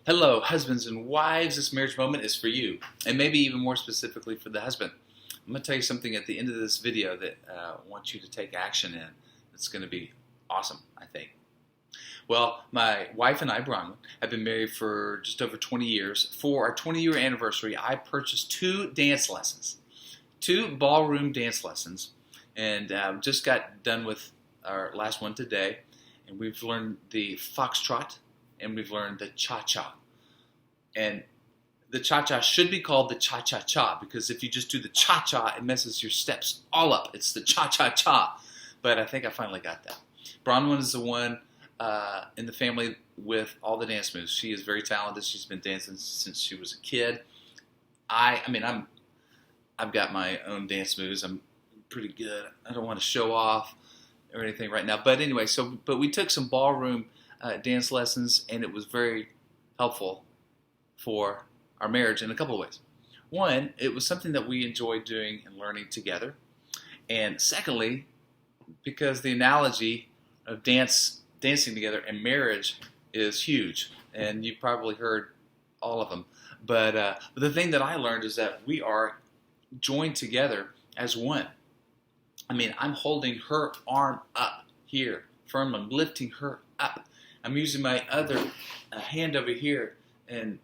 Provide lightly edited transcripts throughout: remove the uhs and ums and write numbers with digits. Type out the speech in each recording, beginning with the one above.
Hello, husbands and wives. This marriage moment is for you, and maybe even more specifically for the husband. I'm going to tell you something at the end of this video that I want you to take action in. It's going to be awesome, I think. Well, my wife and I, Bronwyn, have been married for just over 20 years. For our 20-year anniversary, I purchased two dance lessons, two ballroom dance lessons, and just got done with our last one today. And we've learned the foxtrot, and we've learned the cha-cha. And the cha-cha should be called the cha-cha-cha, because if you just do the cha-cha, it messes your steps all up. It's the cha-cha-cha. But I think I finally got that. Bronwyn is the one in the family with all the dance moves. She is very talented. She's been dancing since she was a kid. I've got my own dance moves. I'm pretty good. I don't want to show off or anything right now. But anyway, but we took some ballroom dance lessons, and it was very helpful for our marriage in a couple of ways. One, it was something that we enjoyed doing and learning together. And secondly, because the analogy of dancing together and marriage is huge, and you've probably heard all of them. But the thing that I learned is that we are joined together as one. I'm holding her arm up here firmly. I'm lifting her up. I'm using my other hand over here and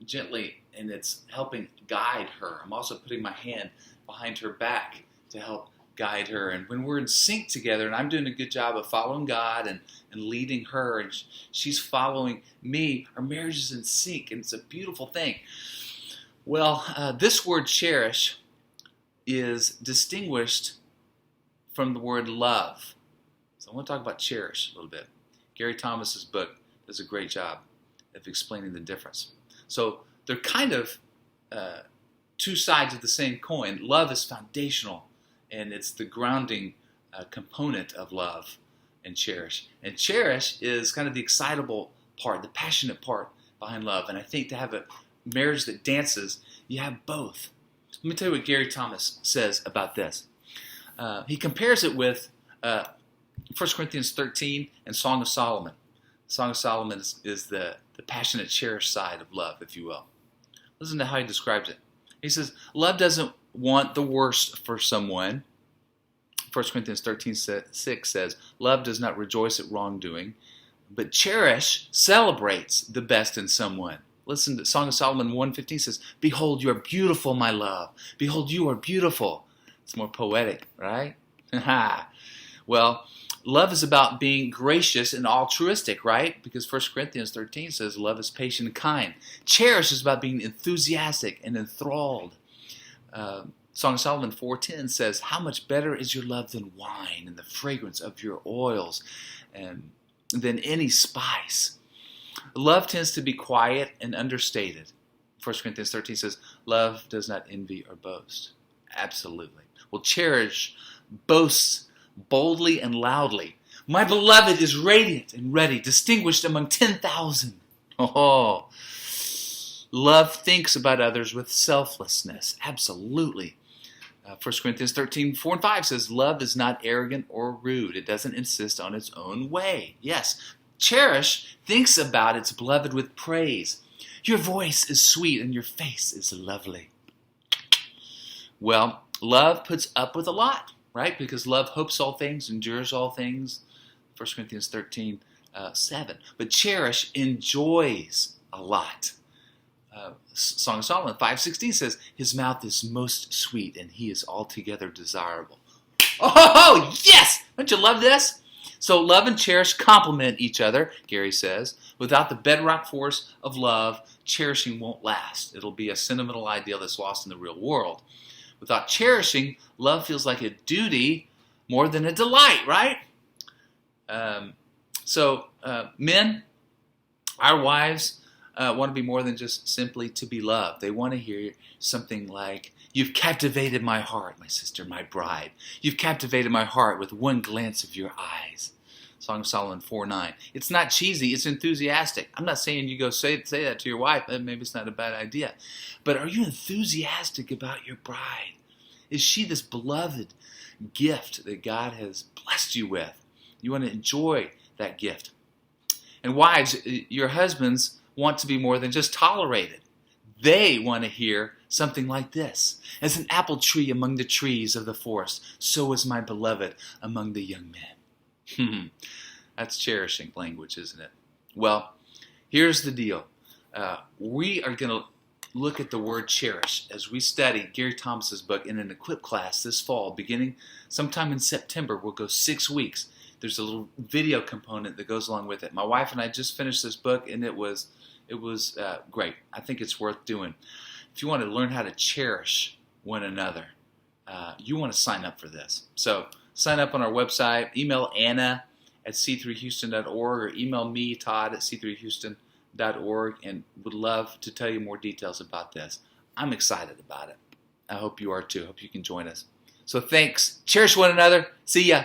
gently, and it's helping guide her. I'm also putting my hand behind her back to help guide her. And when we're in sync together, and I'm doing a good job of following God and leading her, and she's following me, our marriage is in sync, and it's a beautiful thing. Well, this word cherish is distinguished from the word love. So I want to talk about cherish a little bit. Gary Thomas's book does a great job of explaining the difference. So they're kind of two sides of the same coin. Love is foundational, and it's the grounding component of love and cherish. And cherish is kind of the excitable part, the passionate part behind love. And I think to have a marriage that dances, you have both. Let me tell you what Gary Thomas says about this. He compares it with 1 Corinthians 13 and Song of Solomon. Song of Solomon is the passionate, cherished side of love, if you will. Listen to how he describes it. He says, love doesn't want the worst for someone. 1 Corinthians 13:6 says, love does not rejoice at wrongdoing, but cherish celebrates the best in someone. Listen to Song of Solomon 1:15 says, behold, you are beautiful, my love. Behold, you are beautiful. It's more poetic, right? Well, love is about being gracious and altruistic, right? Because 1 Corinthians 13 says love is patient and kind. Cherish is about being enthusiastic and enthralled. Song of Solomon 4:10 says, how much better is your love than wine, and the fragrance of your oils and than any spice. Love tends to be quiet and understated. 1 Corinthians 13 says, love does not envy or boast. Absolutely. Well, cherish boasts boldly and loudly. My beloved is radiant and ready, distinguished among 10,000. Oh, love thinks about others with selflessness. Absolutely. 1 Corinthians 13:4-5 says, love is not arrogant or rude. It doesn't insist on its own way. Yes, cherish thinks about its beloved with praise. Your voice is sweet and your face is lovely. Well, love puts up with a lot, right? Because love hopes all things, endures all things. 1 Corinthians 13:7. But cherish enjoys a lot. Song of Solomon 5:16 says, his mouth is most sweet and he is altogether desirable. Oh, yes! Don't you love this? So love and cherish complement each other, Gary says. Without the bedrock force of love, cherishing won't last. It'll be a sentimental ideal that's lost in the real world. Without cherishing, love feels like a duty more than a delight, right? Men, our wives want to be more than just simply to be loved. They want to hear something like, you've captivated my heart, my sister, my bride. You've captivated my heart with one glance of your eyes. Song of Solomon 4:9. It's not cheesy, it's enthusiastic. I'm not saying you go say that to your wife. Maybe it's not a bad idea. But are you enthusiastic about your bride? Is she this beloved gift that God has blessed you with? You want to enjoy that gift. And wives, your husbands want to be more than just tolerated. They want to hear something like this. As an apple tree among the trees of the forest, so is my beloved among the young men. That's cherishing language, isn't it? Well, here's the deal. We are going to look at the word cherish as we study Gary Thomas's book in an equip class this fall, beginning sometime in September. We'll go 6 weeks. There's a little video component that goes along with it. My wife and I just finished this book, and it was great. I think it's worth doing. If you want to learn how to cherish one another, you want to sign up for this. So sign up on our website. Email Anna at c3houston.org or email me, Todd, at c3houston.org, and would love to tell you more details about this. I'm excited about it. I hope you are too. I hope you can join us. So thanks. Cherish one another. See ya.